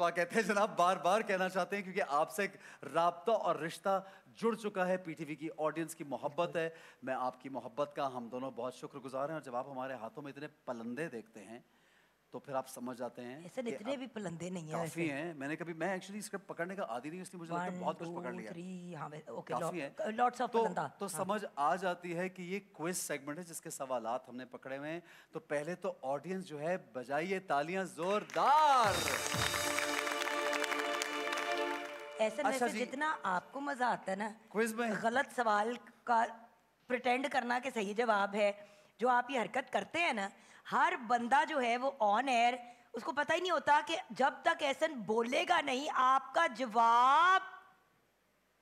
मरहबा कहते हैं जनाब, बार बार कहना चाहते हैं क्योंकि आपसे एक राब्ता और रिश्ता जुड़ चुका है। पीटीवी की ऑडियंस की मोहब्बत है, मैं आपकी मोहब्बत का हम दोनों बहुत शुक्रगुजार हैं। और जब आप हमारे हाथों में इतने पलंदे देखते हैं तो फिर आप समझ जाते हैं ऐसे इतने भी पलंदे नहीं हैं, काफी हैं। मैं एक्चुअली स्क्रिप्ट पकड़ने का आदी नहीं, इसलिए मुझे लगता है बहुत कुछ पकड़ लिया। 1 2 3 हाँ ओके, काफी है। लॉट्स ऑफ पलंदा। तो समझ आ जाती है कि ये क्विज सेगमेंट है जिसके सवालात हमने पकड़े हुए हैं। तो पहले तो ऑडियंस जो है बजाइए तालियां जोरदार। ऐसा में से जितना आपको मजा आता है ना क्विज में, गलत सवाल का प्रिटेंड करना कि सही जवाब है, जो आप ये हरकत करते हैं ना, हर बंदा जो है वो ऑन एयर उसको पता ही नहीं होता कि जब तक एहसन बोलेगा नहीं आपका जवाब,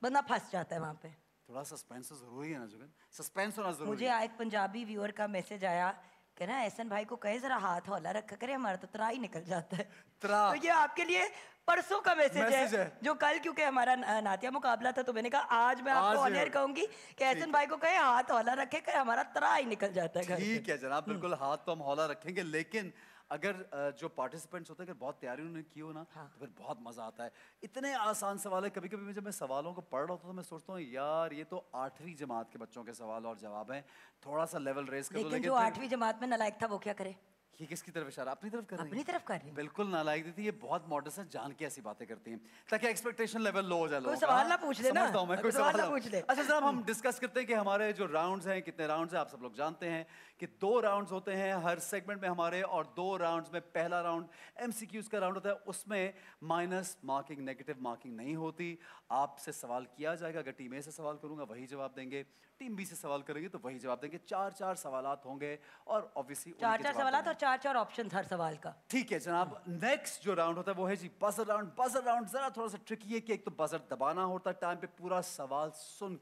बंदा फंस जाता है वहां पे। थोड़ा सस्पेंस तो जरूरी है ना जुगन, सस्पेंस होना जरूरी मुझे एक पंजाबी व्यूअर का मैसेज आया कि ना एहसन भाई को कहे जरा हाथ हौला रखा करे, हमारा तो त्रा ही निकल जाता है। तो ये आपके लिए परसों का मैसेज है जो कल, क्योंकि हमारा नातिया मुकाबला था तो मैंने कहा आज मैं आपको ऑन एयर कहूंगी कि एहसन भाई को कहे हाथ हौला रखे करे, हमारा त्रा ही निकल जाता है। ठीक है जनाब, बिल्कुल हाथ तो हम हौला रखेंगे, लेकिन अगर जो पार्टिसिपेंट्स होते हैं अगर बहुत तैयारी उन्होंने की हो ना तो फिर बहुत मजा आता है। इतने आसान सवाल है, कभी कभी जब मैं सवालों को पढ़ रहा होता तो मैं सोचता हूँ यार ये तो 8वीं जमात के बच्चों के सवाल और जवाब हैं, थोड़ा सा लेवल रेस कर दो। लेकिन जो 8वीं जमात में नालायक था वो क्या करे? ये किसकी तरफ इशारा? अपनी तरफ कर रही है। अपनी तरफ कर रही है। बिल्कुल नालायक थी ये, बहुत मॉडर्न है, जान के ऐसी बातें करती हैं ताकि एक्सपेक्टेशन लेवल लो हो जाए। कोई सवाल ना पूछ ले ना, समझता हूं मैं, कोई सवाल ना पूछ ले। अच्छा जनाब, हम डिस्कस करते हैं कि हमारे जो राउंड्स हैं, कितने राउंड्स हैं। आप सब लोग जानते हैं कि 2 राउंड्स होते हैं हर सेगमेंट में हमारे, और 2 राउंड्स में पहला राउंड एमसीक्यूज का राउंड होता है, उसमें माइनस मार्किंग, नेगेटिव मार्किंग नहीं होती। आपसे सवाल किया जाएगा, अगर टीम ए से सवाल करूंगा वही जवाब देंगे, टीम बी से सवाल करेंगे तो वही जवाब देंगे। 4-4 सवालात होंगे और ऑब्वियसली 4-4 सवालात और 4-4 ऑप्शन हर सवाल का। ठीक है जनाब, नेक्स्ट जो राउंड होता है वो है जी बजर राउंड। बजर राउंड जरा थोड़ा सा ट्रिकी है कि एक तो बजर दबाना होता है टाइम पे, पूरा सवाल सुन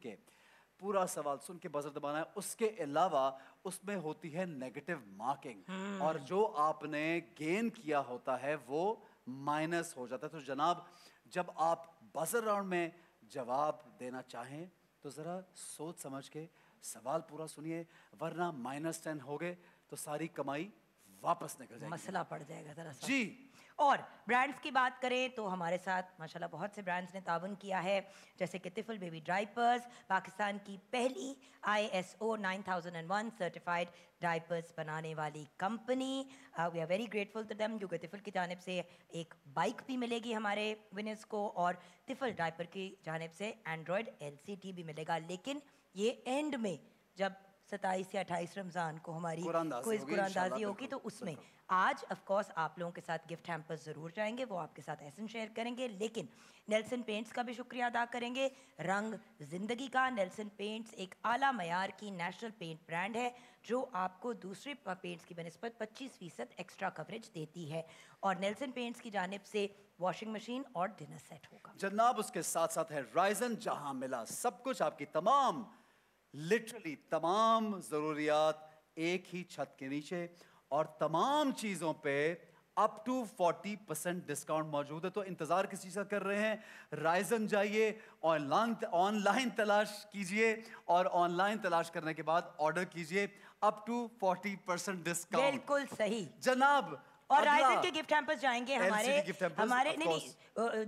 के बजर दबाना है। उसके अलावा उसमें होती है नेगेटिव मार्किंग और जो आपने गेन किया होता है वो माइनस हो जाता है। तो जनाब जब आप बजर राउंड में जवाब देना चाहें तो जरा सोच समझ के सवाल पूरा सुनिए, वरना -10 हो गए तो सारी कमाई वापस निकल जाएगी, मसला पड़ जाएगा जरा सा जी। और ब्रांड्स की बात करें तो हमारे साथ माशाल्लाह बहुत से ब्रांड्स ने ताउन किया है, जैसे कि तिफल बेबी डाइपर्स, पाकिस्तान की पहली ISO 9001 सर्टिफाइड डाइपर्स बनाने वाली company. We are very grateful to them, क्योंकि तिफल की जानिब से एक बाइक भी मिलेगी हमारे विनर्स को और तिफल डाइपर की जानिब से एंड्रॉयड LCD भी मिलेगा। लेकिन ये एंड में जब 27 या 28 रमज़ान को हमारी क्विज कुरानदाजी होगी तो उसमें आज ऑफ कोर्स आप लोगों के साथ गिफ्ट हैम्पर्स ज़रूर जाएंगे, वो आपके साथ एहसन शेयर करेंगे। लेकिन नेल्सन पेंट्स का भी शुक्रिया अदा करेंगे, रंग ज़िंदगी का। नेल्सन पेंट्स एक आला मयार की नेशनल पेंट ब्रांड है जो आपको दूसरे पेंट्स की बनिस्बत 25% एक्स्ट्रा कवरेज देती है। और नेल्सन पेंट्स की जानिब से वॉशिंग मशीन और डिनर सेट होगा जनाब। उसके साथ साथ है राइजन, जहां मिला सब कुछ, आपकी तमाम लिटरली तमाम ज़रूरियात एक ही छत के नीचे, और तमाम चीज़ों पे अप टू 40% डिस्काउंट मौजूद है। तो इंतज़ार किस चीज़ का कर रहे हैं? राइजन जाइए, ऑनलाइन तलाश कीजिए और ऑनलाइन तलाश करने के बाद ऑर्डर कीजिए, अप टू 40% डिस्काउंट। बिल्कुल सही जनाब। और राइजन के गिफ्ट हैम्पर्स जाएंगे हमारे नहीं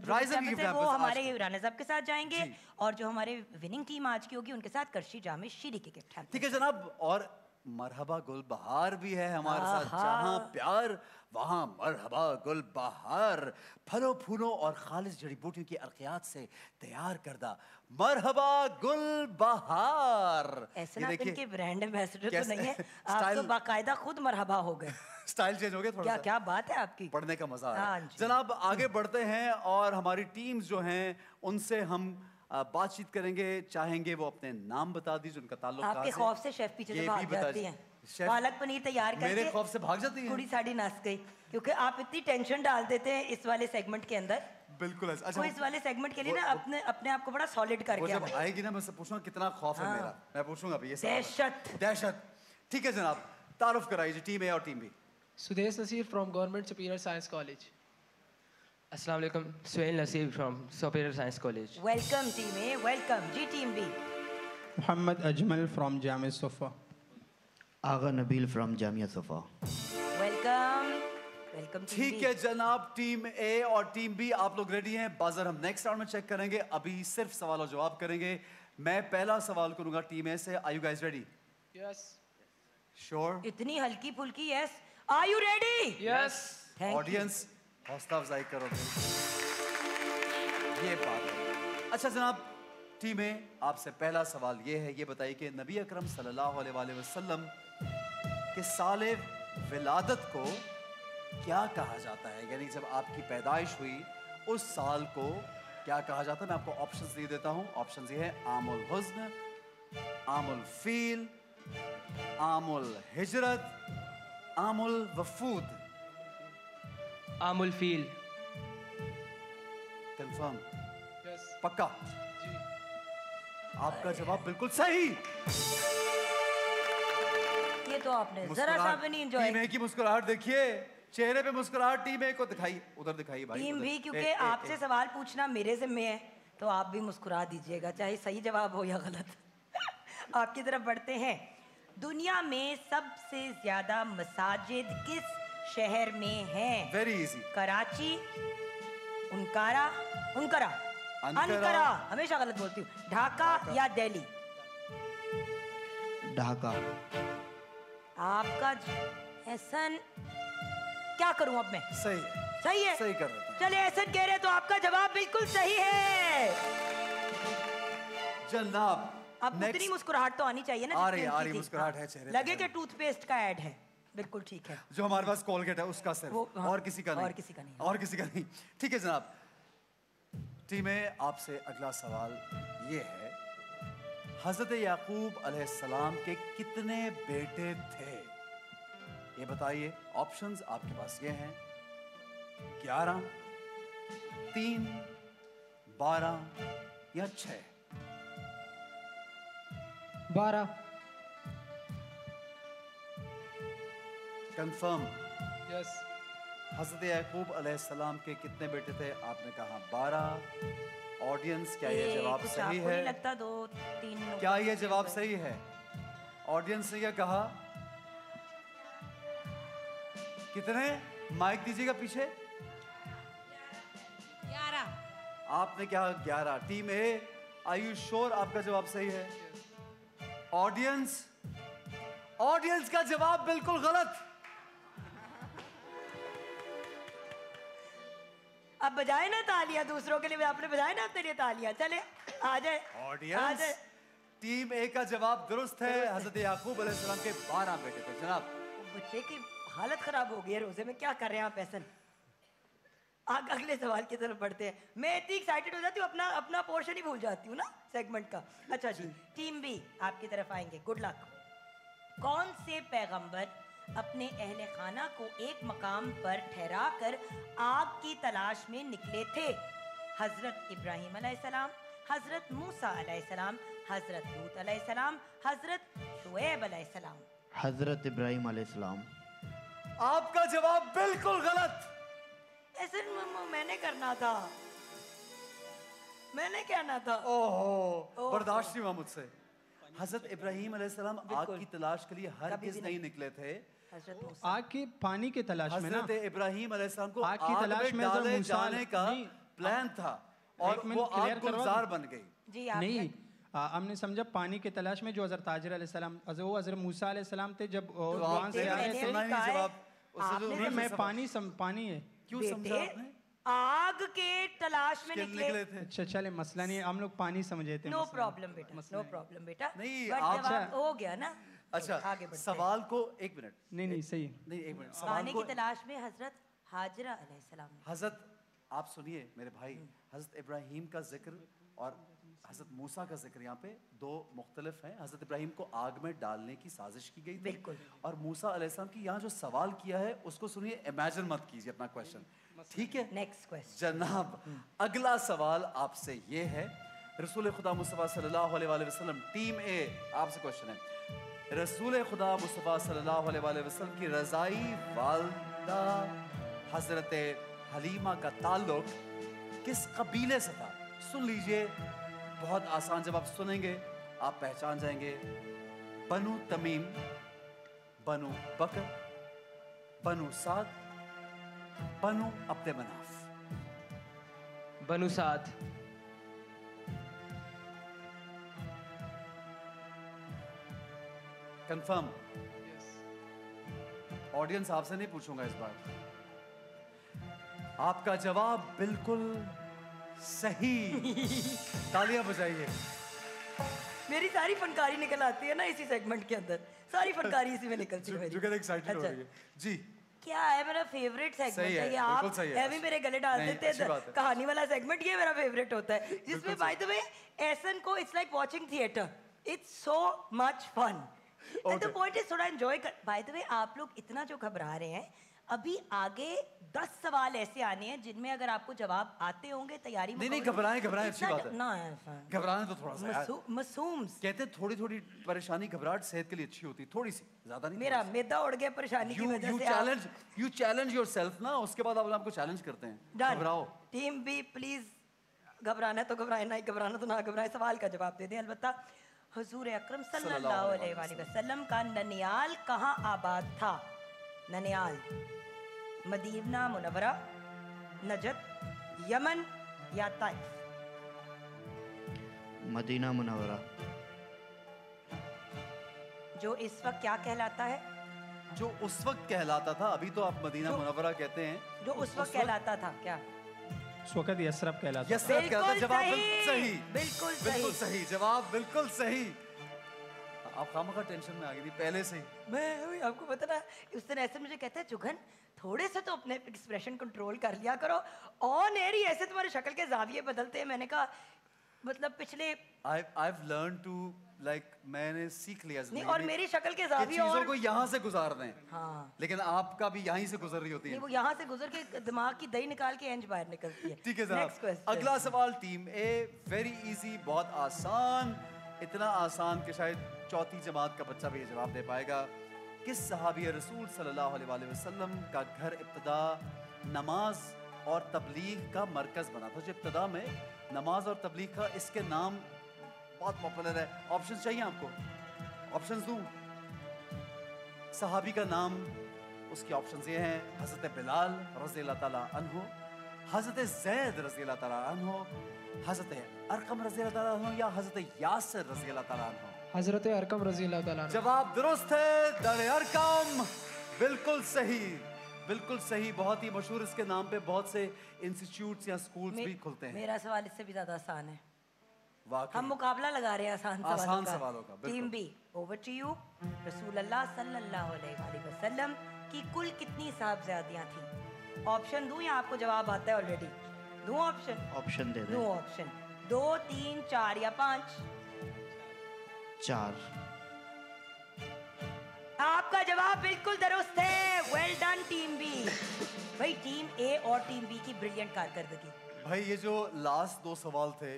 राइजन के वो हमारे राना साहब के साथ जाएंगे, और जो हमारे विनिंग टीम आज की होगी उनके साथ करशी जामे शीरी के गिफ्ट हैम्पर्स। ठीक है जनाब। और मरहबा गुल बहार भी है हमारे साथ, जहां प्यार वहां मरहबा गुल बहार, फलों फूलों और खालिस जड़ी बूटियों की अर्कियात से तैयार करदा मरहबा गुल बहार। ऐसे ना इनके ब्रांड एम्बेसडर तो नहीं है, आप तो बाकायदा खुद मरहबा हो गए। स्टाइल चेंज हो गया थोड़ा सा। क्या बात है आपकी, पढ़ने का मजा है। जनाब आगे बढ़ते हैं और हमारी टीम्स जो हैं उनसे हम बातचीत करेंगे, चाहेंगे वो अपने नाम बता दीजिए, उनका ताल्लुक कहां से। आपके खौफ से शेफ पीछे से भाग जाती हैं, पालक पनीर तैयार करके मेरे खौफ से भाग जाती हैं, कुड़ी साड़ी नस गई, क्योंकि आप इतनी टेंशन डाल देते हैं इस वाले सेगमेंट के अंदर। बिल्कुल ऐसा। अच्छा, इस वाले सेगमेंट के लिए ना अपने आप को बड़ा सॉलिड करके जब आएगी ना मैं उससे पूछूंगा कितना खौफ है मेरा, मैं पूछूंगा अभी ये दहशत। ठीक है जनाब, तारुफ कराइए टीम ए और team B. Sudesh Naseer from government superior science college. अस्सलाम वालेकुम, Suhail Naseer from superior science college. Welcome team A, welcome जी team B. Mohammad Ajmal from Jamia Sofa. Agha Nabeel from Jamia Sofa. Welcome welcome ठीक है जनाब, टीम ए और टीम बी आप लोग रेडी हैं? बजर हम नेक्स्ट राउंड में चेक करेंगे, अभी सिर्फ सवाल और जवाब करेंगे। मैं पहला सवाल करूंगा टीम ए से। Are you guys ready? Yes. Sure? इतनी हल्की फुल्की yes. Are you ready? Yes. Audience हौसला अफजाई करो। ये बात है। अच्छा जनाब, टीम ए आपसे पहला सवाल ये है, ये बताइए कि नबी अकरम सल्लल्लाहु अलैहि वसल्लम के साले विलादत को क्या कहा जाता है? यानी जब आपकी पैदाइश हुई उस साल को क्या कहा जाता है? मैं आपको ऑप्शंस दे देता हूं। ऑप्शंस ये है आमुल हुज़्न, आमुल फील, आमुल हिजरत, आमुल वफूद। आमुल फील। कंफर्म? यस। पक्का? जी। आपका जवाब बिल्कुल सही। ये तो आपने जरा सा भी नहीं टीम एंजॉय। ए की मुस्कुराहट देखिए, चेहरे पे मुस्कुराहट टीम ए को दिखाई, उधर दिखाई भाई। टीम उधर। भी, क्योंकि ए, ए, आपसे सवाल पूछना मेरे ज़िम्मे है, तो आप भी मुस्कुरा दीजिएगा, चाहे सही जवाब हो या गलत। आपकी तरफ बढ़ते हैं। दुनिया में सबसे ज्यादा मसाजिद किस शहर में हैं? Very easy. कराची, उनकारा, उनकरा, अनकरा, हमेशा गलत बोलती हूँ, ढाका या दिल्ली? ढाका। आपका एहसन, क्या करूं अब मैं? सही है, सही है, सही कर रहे हैं। चले एहसन कह रहे तो आपका जवाब बिल्कुल सही है। जनाब अब उतनी मुस्कुराहट तो आनी चाहिए ना आ रही जितनी आ उनकी रही थी। मुस्कुराहट है चेहरे पे। लगे कि टूथपेस्ट का ऐड है। बिल्कुल ठीक है। जो हमारे पास कोलगेट है उसका सिर्फ, वो, हाँ, और किसी का नहीं। और किसी का नहीं। और किसी का नहीं। ठीक है जनाब, टीम ए आपसे अगला सवाल ये है, हजरत याकूब अलैहिस्सलाम के कितने बेटे थे? ये बताइए। ऑप्शंस आपके पास ये हैं, 11, 3, 12 या 6। 12। कंफर्म? यस। हजरत याकूब अलैहिस्सलाम के कितने बेटे थे? आपने कहा 12। ऑडियंस क्या ये जवाब कुछ सही आपको है? नहीं लगता 2-3? क्या ये जवाब सही है? ऑडियंस ने क्या कहा? कितने? माइक दीजिएगा पीछे। 11। आपने क्या 11? Team A, are you sure आपका जवाब सही है? ऑडियंस, ऑडियंस का जवाब बिल्कुल गलत। अब बजाए ना तालियां दूसरों के लिए, आपने बजाए ना अपने लिए तालियां। चले आ जाए, आ ऑडियंस, जाए। टीम ए का जवाब दुरुस्त है। हजरत याकूब अलैहिस्सलाम के 12 बेटे थे जनाब। बच्चे की हालत खराब हो गई है रोजे में, क्या कर रहे हैं आप ऐसा? अगले सवाल की तरफ बढ़ते हैं। मैं इतनी एक्साइटेड हो जाती हूँ, अपना अपना पोर्शन ही भूल जाती हूँ ना सेगमेंट का। अच्छा जी, टीम बी आपकी तरफ आएंगे, गुड लक। कौन से पैगंबर अपने अहले खाना को एक मकाम पर ठहरा कर आग की तलाश में निकले थे? हजरत इब्राहिम अलैहिस्सलाम, हजरत मूसा अलैहिस्सलाम, हजरत लूत अलैहिस्सलाम, हजरत शुएब अलैहिस्सलाम? हजरत इब्राहिम अलैहिस्सलाम। आपका जवाब बिल्कुल गलत। ऐसे मैंने करना था, मैंने कहना था। ओहो, बर्दाश्त नहीं हुआ मुझसे। हजरत इब्राहिम अलैहिस्सलाम आग बिल्कुल। की तलाश के लिए हर कभी किस भी नहीं नहीं। निकले थे। हजरत मूसा। आग के पानी के तलाश में ना। हजरत इब्राहिम अलैहिस्सलाम को आग की आग तलाश में में जब डाले मूसा जाने का नहीं, प्लान था और एक वो मिनट आग clear करवा गुलजार दूं? बन गई। जी आप नहीं, हमने समझा पानी के तलाश में जो हजरत ताजर अलैहिस्सलाम, वो हजरत मूसा अलैहिस्सलाम थे जब तो वहां आपने से आ रहे मैंने थे। सुना ही भी नहीं कहा है, जवाब। उससे जो आपने नहीं, मैं उन्होंने पानी है। क्यों समझा बेटे, आपने? आग के तलाश में कि निकले। थे। अच्छा चले, मसला नहीं है, हम लोग पानी समझे थे। नो मसला प्रॉब्लम बेटा, नो प्रॉब्लम बेटा। नहीं, बट आप- जवाब हो गया ना। अच्छा, आगे बढ़ते हैं। सवाल को एक मिनट। नहीं नहीं सही। नहीं, एक मिनट। सवाल खाने को की तलाश में हजरत हाजरा अलैहिस्सलाम ने। हजरत, आप सुनिए मेरे भाई, हजरत इब्राहिम का जिक्र और हजरत मूसा का जिक्र यहाँ पे दो मुख्तलिफ हैं। हजरत इब्राहिम को आग में डालने की साजिश की गई थी बिल्कुल। और मूसा अलैहिस्सलाम की यहाँ जो सवाल किया है उसको सुनिए, इमेजिन मत कीजिए अपना क्वेश्चन, ठीक है? Next question. जनाब, अगला सवाल आपसे ये है, रसूल खुदा मुस्तफ़ा सल्लल्लाहु अलैहि वसल्लम, टीम ए आपसे क्वेश्चन है, रसूल खुदा मुस्तफ़ा सल्लल्लाहु अलैहि वसल्लम की रज़ाई वालदा हजरत हलीमा का ताल्लुक किस कबीले से था? सुन लीजिए, बहुत आसान, जब आप सुनेंगे आप पहचान जाएंगे। बनु तमीम, बनु बकर, बनु साद बनु अब्द मनाफ, बनु साद, कंफर्म। ऑडियंस आपसे नहीं पूछूंगा इस बार। आपका जवाब बिल्कुल सही। तालियां बजाइए। मेरी सारी फनकारी निकल आती है ना इसी सेगमेंट के अंदर, सारी फनकारी इसी में निकलती है मेरी। जुगैद एक्साइटेड हो रही है जी। क्या है, मेरा फेवरेट सही सेगमेंट है, है ये। बिल्कुल आप सही है। ऐਵੇਂ मेरे गले डाल नहीं, देते अच्छी बात है। हैं। कहानी वाला सेगमेंट ये मेरा फेवरेट होता है, जिसमें बाय द वे एहसन को it's like watching theatre, it's so much fun and the point is थोड़ा एंजॉय कर। बाय द वे आप लोग इतना जो घबरा रहे हैं, अभी आगे 10 सवाल ऐसे आने हैं जिनमें अगर आपको जवाब आते होंगे, तैयारी नहीं नहीं, घबराएं अच्छी बात है। ना ऐसा घबराना तो थोड़ा सा यार। मासूम्स। कहते हैं थोड़ी थोड़ी परेशानी घबराहट सेहत के लिए अच्छी होती है, थोड़ी सी, ज्यादा नहीं। मेरा मैदा उड़ गया परेशानी की वजह से। यू चैलेंज योरसेल्फ ना, उसके बाद आप आपको चैलेंज करते हैं। घबराओ। टीम बी प्लीज, घबराना है तो घबराए, नहीं घबराना तो ना घबराए, सवाल का जवाब दे दें। अलबत्ता हुजूर अकरम सल्लल्लाहु अलैहि वसल्लम का ननियाल कहाँ आबाद था? ननियाल, मदीना मुनव्वरा, नजद, यमन या ताइफ? Medina Munawwara. जो इस वक्त क्या कहलाता है? जो उस वक्त कहलाता था, अभी तो आप मदीना मुनव्वरा कहते हैं। जो उस वक्त कहलाता था क्या? उस वक्त यसरब कहलाता था। यसरब कहलाता। जवाब बिल्कुल सही, बिल्कुल बिल्कुल सही जवाब, बिल्कुल सही। आप खामखा टेंशन में आ गई थी पहले से ही। मैं आपको पता ना, उस दिन ऐसे मुझे कहता है चुगन थोड़े से तो अपने एक्सप्रेशन कंट्रोल कर लिया करो, ऑन एयर ही ऐसे तुम्हारे शक्ल के जाविये बदलते हैं। मैंने कहा मतलब पिछले I've learned to like, मैंने सीख लिया नहीं, और मेरी शक्ल के जाविये चीजों और को यहाँ से गुजार दें। हाँ, लेकिन आपका भी यहीं से गुजर रही होती है। नहीं वो यहाँ से गुजर के दिमाग की दही निकाल के एंज बाहर निकलती है। ठीक है Next साहब, question. अगला सवाल टीम ए, वेरी इजी, बहुत आसान, इतना आसान कि शायद चौथी जमात का बच्चा भी ये जवाब दे पाएगा। किस सहाबी रसूल सल्लल्लाहु अलैहि वसल्लम का घर इब्तिदा नमाज और तबलीग का मरकज बना था? जो इब्तिदा में नमाज और तबलीग का, इसके नाम बहुत पॉपुलर है। ऑप्शन चाहिए आपको? ऑप्शंस दूं? सहाबी का नाम, उसके ऑप्शंस ये हैं: हज़रत बिलाल रज़ी अल्लाह ताला अन्हु, हज़रत ज़ैद रज़ी अल्लाह ताला अन्हु, हज़रत अरकम रज़ी अल्लाह ताला अन्हु या हज़रत यासिर रज़ी अल्लाह ताला अन्हु? हज़रत अरकम रज़ी अल्लाह ताला अन्हु। जवाब दुरुस्त है, दर अरकम, बिल्कुल सही, बिल्कुल सही। बहुत ही मशहूर इसके नाम पे बहुत से इंस्टीट्यूट्स या स्कूल्स भी खुलते हैं। मेरा सवाल इससे भी ज्यादा आसान है। वाकई हम मुकाबला लगा रहे हैं आसान सवालों का, बिल्कुल। Team B, over to you. रसूल अल्लाह सल्लल्लाहु अलैहि वसल्लम की कुल कितनी साहबजादियां थी? ऑप्शन दूं या आपको जवाब आता है ऑलरेडी? दूं ऑप्शन? ऑप्शन दे दूं दें। ऑप्शन। 2, 3, 4 या 5? 4। आपका जवाब बिल्कुल दुरुस्त है। Well done team B. भाई टीम ए और टीम बी की ब्रिलियंट कारकर्दगी। भाई ये जो लास्ट दो सवाल थे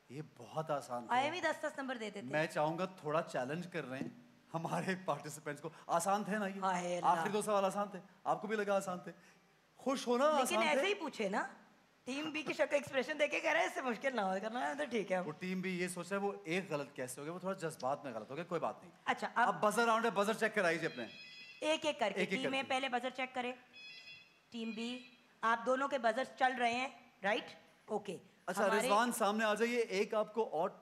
ये बहुत आसान आए थे। भी 10-10 नंबर देते थे। मैं चाहूंगा थोड़ा चैलेंज कर रहे हैं हमारे पार्टिसिपेंट्स को। आसान थे ना हाय ये? अल्लाह। आखिरी दो सवाल आसान थे, आपको भी लगा आसान थे? खुश हो ना? लेकिन आसान ऐसे थे? ही पूछे ना, टीम बी की शक्ल एक्सप्रेशन देके कह रहे हैं इससे मुश्किल ना हो करना है तो ठीक है। वो टीम भी ये सोच रहा है वो एक गलत कैसे हो गया, वो थोड़ा जज्बात में गलत हो गया, कोई बात नहीं। अच्छा अब बजर राउंड है, बजर चेक कराइए अपने। एक एक करके एक-एक टीम ए करके। पहले बजर चेक करे। टीम बी, आप दोनों के बजर चल रहे हैं, राइट? ओके। अच्छा रिजवान सामने आ जाइए। एक आपको और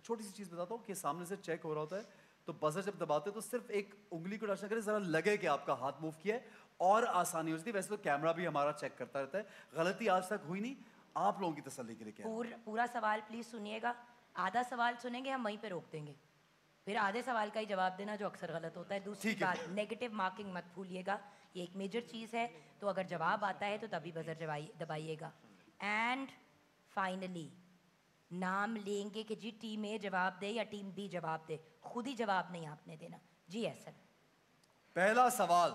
छोटी सी चीज बताता हूँ कि सामने से चेक हो रहा होता है तो बजर जब दबाते हैं तो सिर्फ एक उंगली को टच करें, जरा लगे कि आपका हाथ मूव किया है और आसानी हो जाती है। वैसे तो कैमरा भी हमारा चेक करता रहता है, गलती आज तक हुई नहीं। आप लोगों की तसल्ली के लिए क्या है? पूरा सवाल प्लीज सुनिएगा। आधा सवाल सुनेंगे, हम वहीं पे रोक देंगे, फिर आधे सवाल का ही जवाब देना जो अक्सर गलत होता है। दूसरी ठीक है। बात, नेगेटिव मार्किंग मत भूलिएगा, ये एक मेजर चीज़ है। तो अगर जवाब आता है तो तभी बजर दबाइएगा। एंड फाइनली नाम लेंगे कि जी टीम ए जवाब दे या टीम बी जवाब दे, खुद ही जवाब नहीं आपने देना। जी ऐसा। पहला सवाल,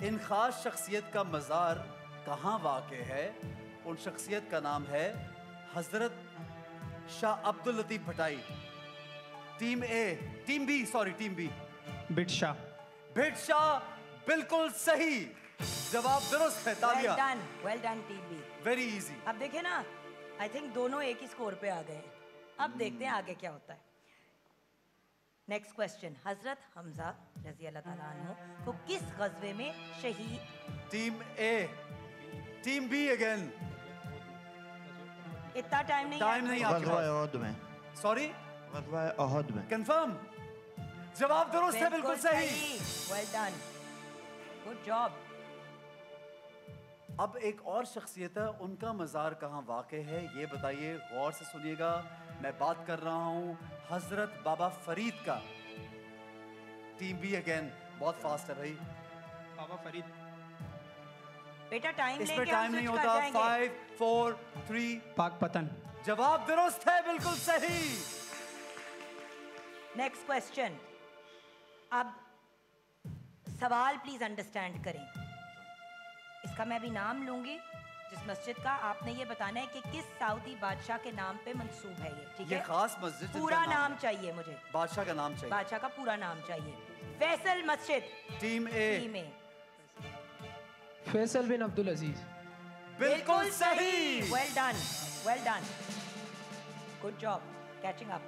इन खास शख्सियत का मज़ार कहाँ वाक़ है? उन शख्सियत का नाम है Hazrat Shah Abdul Latif Bhittai. Team A, team B, sorry team B, Bhit Shah. Bhit Shah, बिल्कुल सही जवाब, दुरुस्त है। तालियां। Well done team B. Very easy. अब देखे ना, आई थिंक दोनों एक ही स्कोर पे आ गए हैं। अब देखते हैं आगे क्या होता है। नेक्स्ट क्वेश्चन, हजरत हमजा रजी अल्लाह ताला अन्हु को किस गज़वे में शहीद? Team A, team be again. इतना टाइम नहीं टाइम नहीं आपके गज़वा पास। ओहद में। सॉरी, गज़वा ओहद में। कंफर्म? जवाब दुरुस्त है, बिल्कुल सही। Well done, good job. अब एक और शख्सियत है, उनका मज़ार कहाँ वाक़ है ये बताइए, गौर से सुनिएगा। मैं बात कर रहा हूँ हजरत बाबा फरीद का। टीम बी अगेन, बहुत फास्ट है भाई, बाबा फरीद। बेटा टाइम इसमें लेके टाइम नहीं होता। 5 4 3। पाक पतन। जवाब दुरुस्त है, बिल्कुल सही। नेक्स्ट क्वेश्चन, अब सवाल प्लीज अंडरस्टैंड करें। इसका मैं अभी नाम लूंगी, जिस मस्जिद का आपने ये बताना है कि किस सऊदी बादशाह के नाम पे मंसूब है ये, ठीक ये है? खास मस्जिद जिनका पूरा नाम चाहिए मुझे, बादशाह का नाम चाहिए। बादशाह का पूरा नाम चाहिए। फैसल मस्जिद, टीम टीम ए, में। फैसल बिन अब्दुल अजीज। बिल्कुल सही। Well done, well done, good job, catching up.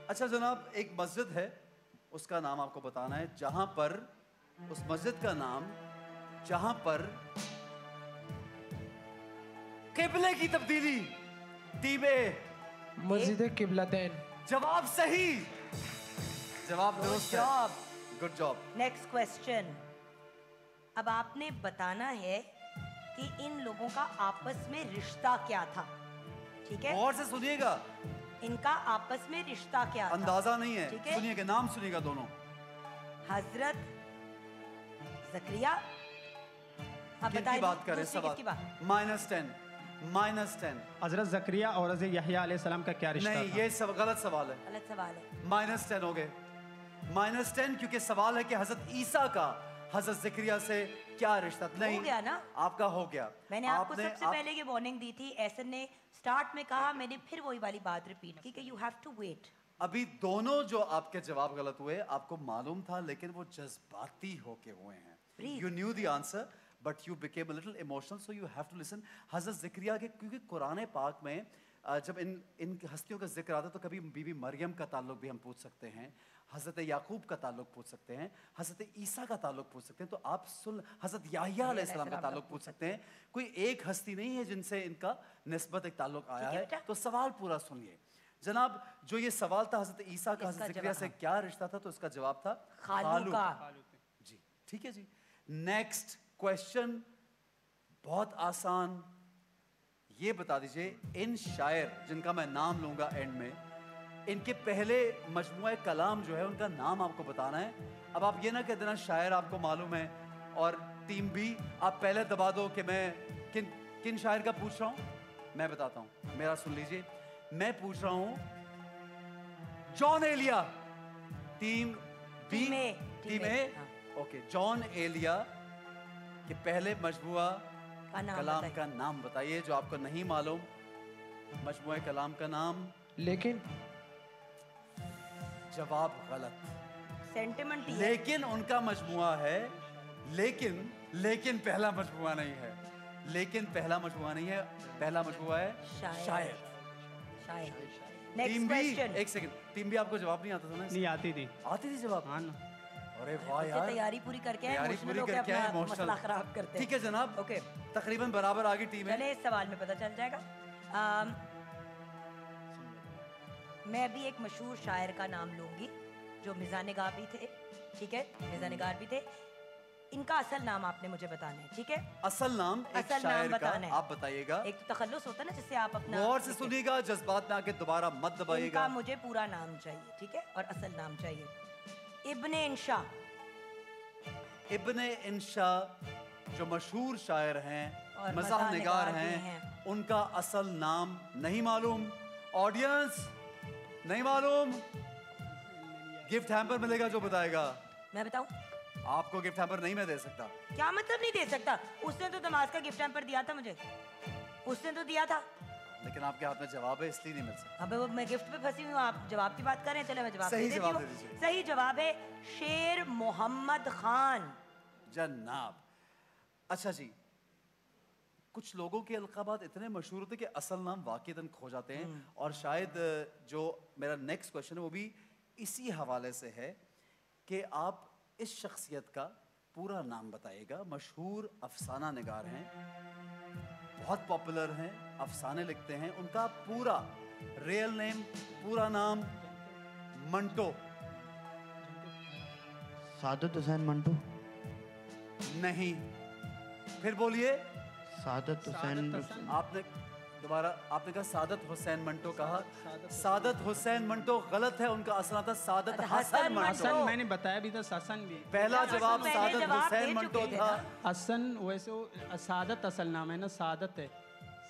अच्छा जनाब, एक मस्जिद है, उसका नाम आपको बताना है, जहां पर उस मस्जिद का नाम, जहां पर किबले की तब्दीली। टीम ए, मस्जिद किबलतैन। जवाब सही, जवाब गुड दुरुस्त है, job. Good job. Next question, अब आपने बताना है कि इन लोगों का आपस में रिश्ता क्या था, ठीक है? गौर से सुनिएगा, इनका आपस में रिश्ता क्या था? अंदाजा नहीं है, ठीक है? सुनिएगा, नाम सुनिएगा दोनों। हजरत जकरिया, आप किनकी बताइए बात करें? दूसरी किसकी बात? -10, -10। हजरत जकरिया और हजरत यहया अलैहिस्सलाम का क्या रिश्ता नहीं, था? ये सब गलत सवाल है। गलत सवाल है। -10 हो गए, -10, क्योंकि सवाल है कि हजरत ईसा का हजरत ज़करिया से क्या रिश्ता? नहीं, हो गया ना? आपका हो गया। मैंने आपको सबसे पहले ये वार्निंग दी थी, एसन ने स्टार्ट में कहा, मैंने फिर वही वाली बात रिपीट की कि यू हैव टू वेट। अभी दोनों जो आपके जवाब गलत हुए, आपको मालूम था, लेकिन वो जज्बाती होके हुए हैं। Please. You knew the answer but you became a little emotional, so you have to listen. Hazrat Zakariya के, क्योंकि कुरान पाक में जब इन हस्तियों का जिक्र आता है तो कभी बीबी मरियम का ताल्लुक भी हम पूछ सकते हैं, हज़रत याकूब का ताल्लुक पूछ सकते हैं, हज़रत ईसा का ताल्लुक पूछ सकते हैं, तो आप हज़रत याह्या अलैहिस्सलाम का ताल्लुक पूछ सकते हैं। कोई एक हस्ती नहीं है जिनसे इनका निस्बत एक ताल्लुक आया ठीक है है। बेटा। तो सवाल पूरा सुनिए जनाब। जो ये सवाल था हज़रत ईसा का इसका हज़रत ज़करिया से जवाब। क्या रिश्ता था, तो इसका जवाब था खालू का। जी, ठीक है जी। नेक्स्ट क्वेश्चन बहुत आसान, ये बता दीजिए, इन शायर जिनका मैं नाम लूंगा एंड में, इनके पहले मजमुआ कलाम जो है उनका नाम आपको बताना है। अब आप ये ना कह देना शायर आपको मालूम है, और टीम बी आप पहले दबा दो कि मैं किन किन शायर का पूछ रहा हूँ। मैं बताता हूँ, मेरा सुन लीजिए, मैं पूछ रहा हूँ Jaun Elia. Team B, team A, team team A, A, हाँ। ओके। जॉन एलिया के पहले मजमुआ का नाम कलाम बताइए। का नाम बताइए जो आपको नहीं मालूम। मजमुआ कलाम का नाम। लेकिन जवाब गलत। सेंटिमेंट ही है। लेकिन उनका मजमुआ है, लेकिन पहला मजमुआ नहीं है। लेकिन पहला मजमुआ नहीं है, पहला मजमुआ है शायर। शायर। शायद। Team next B, question. एक सेकंड, टीम बी आपको जवाब नहीं आता था ना? नहीं आती थी। आती थी जवाब? हाँ ना। अरे वाह यार, तैयारी पूरी करके आए, तैयारी emotional पूरी होके करके आए, अपना इमोशनल। मसला खराब करते हैं। ठीक है जनाब, ओके, तकरीबन बराबर आगे टीम है। चले इस सवाल में पता चल जाएगा। मैं भी एक मशहूर शायर का नाम लूंगी जो मिज़ा निगार भी थे, ठीक है? मिज़ा निगार भी थे। इनका असल नाम आपने मुझे बताना है, ठीक है? असल नाम एक असल नाम शायर का बताना है। आप बताइएगा। एक तो तखल्लुस होता है ना जिससे आप अपना गौर से लिखें। सुनिएगा, जज्बात में आके दोबारा मत दबाइएगा। इनका मुझे पूरा नाम चाहिए, ठीक है? और असल नाम चाहिए। इब्ने इंशा। इब्ने इंशा जो मशहूर शायर हैं, और मज़ाह निगार भी हैं, उनका असल नाम नहीं मालूम। ऑडियंस नहीं मालूम, गिफ्ट हैम्पर मिलेगा जो बताएगा। मैं बताऊं? आपको गिफ्ट हैम्पर नहीं मैं दे सकता। क्या मतलब नहीं दे सकता? उसने तो नमाज का गिफ्ट हैम्पर दिया था मुझे, उसने तो दिया था। लेकिन आपके हाथ में जवाब है, इसलिए नहीं मिल सकता। अबे वो मैं गिफ्ट पे फंसी हूँ, आप जवाब की बात कर रहे हैं, चले मैं जवाब सही दे देती जवाब हूँ। दे दीजिए। सही जवाब है शेर मोहम्मद खान। जनाब, अच्छा जी, कुछ लोगों के अलकाबात इतने मशहूर होते हैं कि असल नाम वाकईतन खो जाते हैं। और शायद जो मेरा नेक्स्ट क्वेश्चन है वो भी इसी हवाले से है कि आप इस शख्सियत का पूरा नाम बताइएगा। मशहूर अफसाना निगार हैं, बहुत पॉपुलर हैं, अफसाने लिखते हैं। उनका पूरा रियल नेम, पूरा नाम मंटो। सादत हुसैन मंटू। नहीं, फिर बोलिए। सादत हुसैन। आपने दोबारा आपने कहा सादत हुसैन मंटो कहा। सादत हुसैन मंटो गलत है, उनका असला था सादत हसन मंटो। हसन मैंने बताया भी था, हसन भी। पहला जवाब पहले सादत जवाब हुसैन दे मंटो चुके थे था, ना। हसन वैसे सादत असल नाम है ना, सादत है,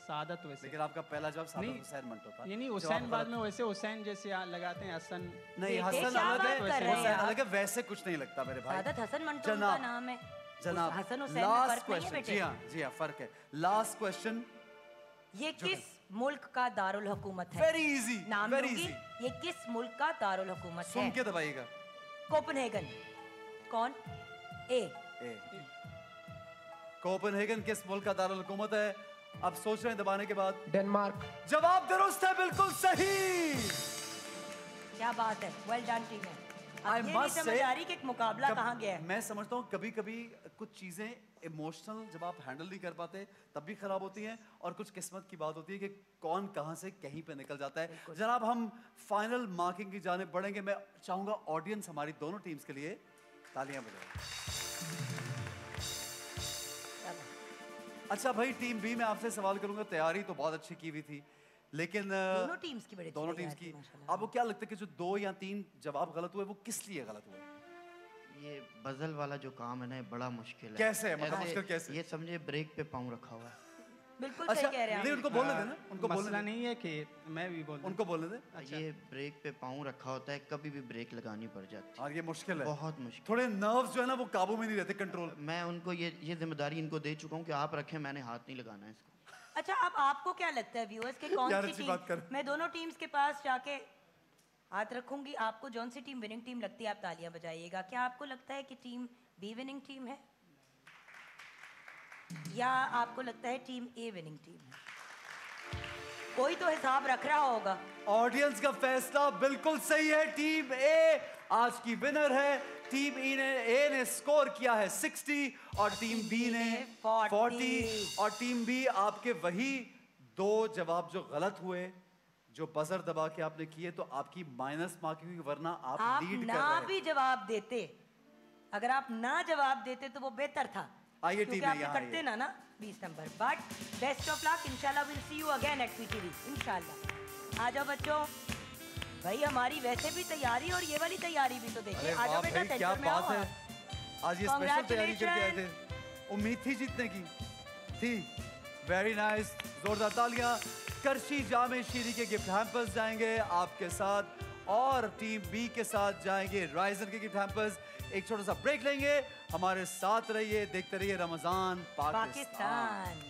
सादत वैसे। लेकिन आपका पहला जवाब सादत नहीं, हुसैन मंटो था। नहीं जवाब हुसैन बाद गलत। में वैसे हुसैन जैसे लगाते हैं हसन। नहीं, बेटे, हसन क्या अलग है, बात कर रहे हैं हुसैन आप? अलग है, वैसे कुछ नहीं लगता मेरे भाई। सादत हसन मंटो उनका जनाब, नाम है। जनाब, हसन हुसैन में लास्ट फर्क नहीं है क्वेश्चन। बेटे। जी हाँ, फर्क है। Last question. ये किस मुल्क का दारुल हुकूमत है? वेरी इजी, नाम वेरी दूंगी, इजी। ये किस मुल्क का दारुल हुकूमत है? सुन के दबाइएगा। कोपेनहेगन। कौन? ए। कोपेनहेगन किस मुल्क का दारुल हुकूमत है? अब सोच रहे हैं दबाने के बाद। डेनमार्क। जवाब दुरुस्त है, बिल्कुल सही। क्या बात है, वेल डन टीम है। I अब ये नहीं must समझ say, आ रही कि एक मुकाबला कहाँ गया है। मैं समझता हूँ कभी कभी कुछ चीज़ें इमोशनल जब आप हैंडल नहीं कर पाते तब भी खराब होती हैं, और कुछ किस्मत की बात होती है कि कौन कहाँ से कहीं पे निकल जाता है। जनाब, हम फाइनल मार्किंग की जानिब बढ़ेंगे। मैं चाहूँगा ऑडियंस हमारी दोनों टीम्स के लिए तालियां बजाए। अच्छा भाई, टीम बी में आपसे सवाल करूंगा। तैयारी तो बहुत अच्छी की हुई थी, लेकिन दोनों टीम्स की बड़ी दोनों अच्छी टीम्स तैयारी की थी, माशाल्लाह। आपको क्या लगता है कि जो 2 या 3 जवाब गलत हुए वो किस लिए गलत हुए? ये बजल वाला जो काम है ना, ये बड़ा मुश्किल है। कैसे? मतलब ऐसे- मुश्किल कैसे? ये समझे ब्रेक पे पाँव रखा हुआ है। बिल्कुल अच्छा, सही कह रहे हैं नहीं आप। उनको बोलने देना, उनको बोलने मसला दे, नहीं है कि मैं भी बोल दूं। उनको बोलने दे। ये ब्रेक पे पाँव रखा होता है, कभी भी ब्रेक लगानी पड़ जाती और ये मुश्किल है। है, बहुत मुश्किल। थोड़े नर्व्स जो है ना वो काबू में नहीं रहते, कंट्रोल। मैं उनको ये जिम्मेदारी इनको दे चुका हूँ कि आप रखें, मैंने हाथ नहीं लगाना है इसको। अच्छा, अब आपको क्या लगता है व्यूअर्स के कौन यार, सी अच्छी टीम? बात कर। मैं दोनों टीम्स के पास जाके हाथ रखूंगी, आपको जौन सी टीम विनिंग टीम लगती है आप तालियां बजाइएगा। क्या आपको लगता है कि टीम बी विनिंग टीम है, या आपको लगता है टीम ए विनिंग टीम है? कोई तो हिसाब रख रहा होगा। ऑडियंस का फैसला बिल्कुल सही है, टीम ए आज की विनर है। टीम ए ने स्कोर किया है 60 और टीम बी ने 40। और टीम बी आपके वही 2 जवाब जो गलत हुए, जो बजर दबा के आपने किए, तो आपकी माइनस मार्किंग हुई, वरना आप आप लीड कर ना रहे भी जवाब देते, अगर आप ना जवाब देते तो वो बेहतर था। आइए क्योंकि टीम में आपने यहाँ कटते आइए। ना 20 number. But best of luck, इंशाल्लाह will see you again at PTV इंशाल्लाह। आ जाओ बच्चों, भाई हमारी वैसे भी तैयारी और ये वाली तैयारी भी तो देखिए। अरे आ जाओ वाह बेटा, भाई, क्या सेंटर में आओ बात है। आप। आज ये स्पेशल तैयारी करके आए थे, उम्मीद थी जीतने की थी। वेरी नाइस, जोरदार तालियां। करशी जामे शीरी के गिफ्ट हैम्पर्स जाएंगे आपके साथ, और टीम बी के साथ जाएंगे राइजन के गिफ्ट हैम्पर्स। एक छोटा सा ब्रेक लेंगे, हमारे साथ रहिए, देखते रहिए रमजान पाकिस्तान। पाकिस्तान।